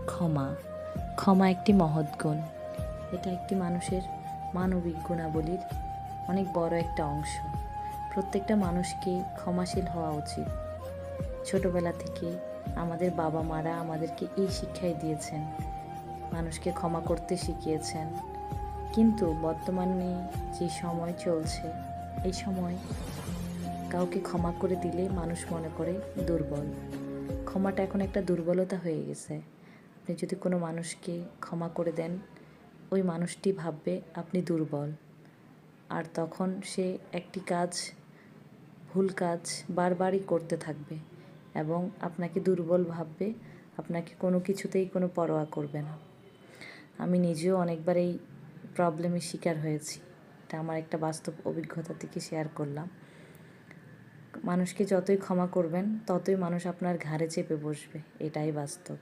ক্ষমা। ক্ষমা একটি মহৎ গুণ। এটা একটি মানুষের মানবিক গুণাবলীর অনেক বড় একটা অংশ। প্রত্যেকটা মানুষকে ক্ষমাশীল হওয়া উচিত। ছোটবেলা থেকে আমাদের বাবা মারা আমাদেরকে এই শিক্ষাই দিয়েছেন, মানুষকে ক্ষমা করতে শিখিয়েছেন। কিন্তু বর্তমানে যে সময় চলছে, এই সময় কাউকে ক্ষমা করে দিলে মানুষ মনে করে দুর্বল। ক্ষমাটা এখন একটা দুর্বলতা হয়ে গেছে। আপনি যদি কোনো মানুষকে ক্ষমা করে দেন, ওই মানুষটি ভাববে আপনি দুর্বল, আর তখন সে একটি কাজ, ভুল কাজ বারবারই করতে থাকবে এবং আপনাকে দুর্বল ভাববে, আপনাকে কোনো কিছুতেই কোনো পরোয়া করবে না। আমি নিজেও অনেকবার এই প্রবলেমের শিকার হয়েছি। এটা আমার একটা বাস্তব অভিজ্ঞতা থেকে শেয়ার করলাম। মানুষকে যতই ক্ষমা করবেন ততই মানুষ আপনার ঘাড়ে চেপে বসবে, এটাই বাস্তব।